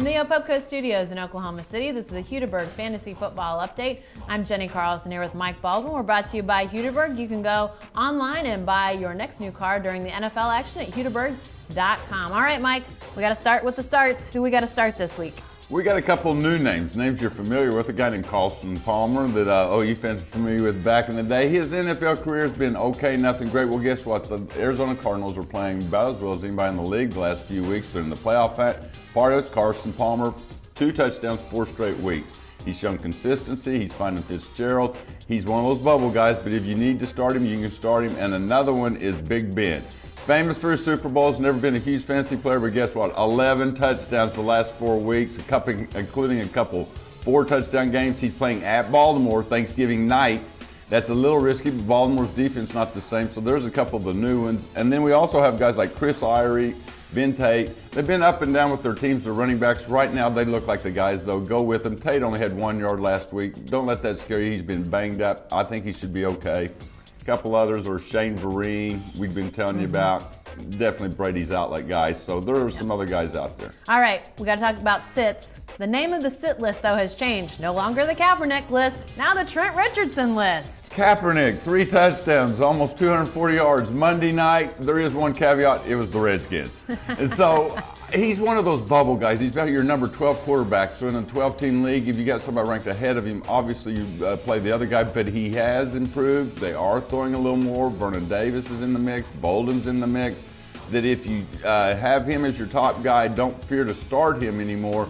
From the Opopco Studios in Oklahoma City, this is a Hudiburg Fantasy Football Update. I'm Jenni Carlson here with Mike Baldwin. We're brought to you by Hudiburg. You can go online and buy your next new car during the NFL action at Hudiburg.com. All right, Mike, we got to start with the starts. Who we got to start this week? We got a couple new names you're familiar with. A guy named Carson Palmer that OU fans are familiar with back in the day. His NFL career has been okay, nothing great. Well, guess what? The Arizona Cardinals are playing about as well as anybody in the league the last few weeks. They're in the playoff part of it's Carson Palmer, 2 touchdowns, 4 straight weeks. He's shown consistency. He's finding Fitzgerald. He's one of those bubble guys, but if you need to start him, you can start him. And another one is Big Ben. Famous for his Super Bowls, never been a huge fantasy player, but guess what? 11 touchdowns the last 4 weeks, including a couple 4-touchdown games. He's playing at Baltimore Thanksgiving night. That's a little risky, but Baltimore's defense not the same, so there's a couple of the new ones. And then we also have guys like Chris Irie, Ben Tate. They've been up and down with their teams, their running backs. Right now, they look like the guys, though. Go with them. Tate only had 1 yard last week. Don't let that scare you. He's been banged up. I think he should be okay. A couple others are Shane Vereen, we've been telling you about. Definitely Brady's outlet guys. So there are some other guys out there. All right, we got to talk about sits. The name of the sit list, though, has changed. No longer the Kaepernick list, now the Trent Richardson list. Kaepernick, 3 touchdowns, almost 240 yards. Monday night, there is one caveat, it was the Redskins. And so he's one of those bubble guys. He's about your number 12 quarterback. So in a 12-team league, if you got somebody ranked ahead of him, obviously you play the other guy, but he has improved. They are throwing a little more. Vernon Davis is in the mix. Bolden's in the mix. That if you have him as your top guy, don't fear to start him anymore.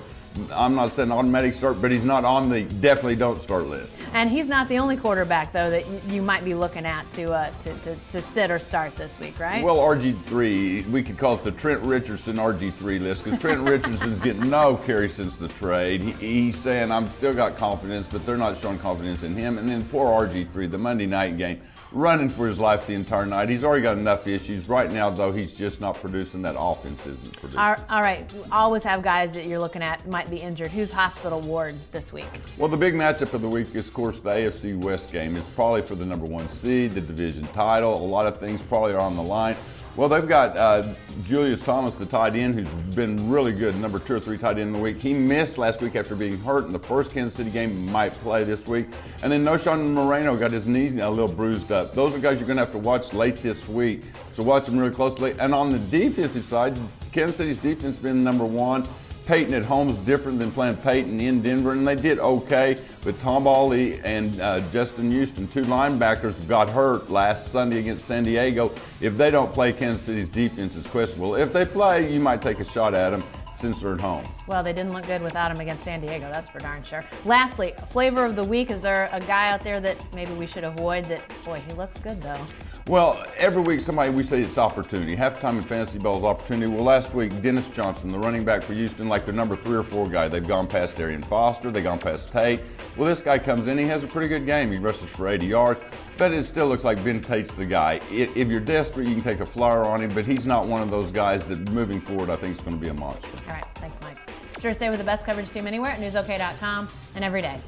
I'm not saying automatic start, but he's not on the definitely don't start list. And he's not the only quarterback, though, that you might be looking at to sit or start this week, right? Well, RG3, we could call it the Trent Richardson RG3 list because Trent Richardson's getting no carry since the trade. He's saying, I'm still got confidence, but they're not showing confidence in him. And then poor RG3, the Monday night game, running for his life the entire night. He's already got enough issues. Right now, though, he's just not producing. That offense isn't producing. All right. You always have guys that you're looking at might be injured. Who's hospital ward this week? Well, the big matchup of the week is, of course, the AFC West game. It's probably for the number 1 seed, the division title. A lot of things probably are on the line. Well, they've got Julius Thomas, the tight end, who's been really good, number 2 or 3 tight end in the week. He missed last week after being hurt in the first Kansas City game, might play this week. And then Noshawn Moreno got his knee a little bruised up. Those are guys you're going to have to watch late this week, so watch them really closely. And on the defensive side, Kansas City's defense has been number 1. Peyton at home is different than playing Peyton in Denver, and they did okay. But Tom Bally and Justin Houston, 2 linebackers, got hurt last Sunday against San Diego. If they don't play, Kansas City's defense is questionable. If they play, you might take a shot at them since they're at home. Well, they didn't look good without him against San Diego, that's for darn sure. Lastly, flavor of the week, is there a guy out there that maybe we should avoid that, boy, he looks good though? Well, every week we say it's opportunity. Halftime in fantasy ball is opportunity. Well, last week, Dennis Johnson, the running back for Houston, like the number 3 or 4 guy. They've gone past Darian Foster. They've gone past Tate. Well, this guy comes in. He has a pretty good game. He rushes for 80 yards. But it still looks like Ben Tate's the guy. If you're desperate, you can take a flyer on him, but he's not one of those guys that moving forward I think is going to be a monster. All right. Thanks, Mike. Sure, stay with the best coverage team anywhere at newsok.com and every day.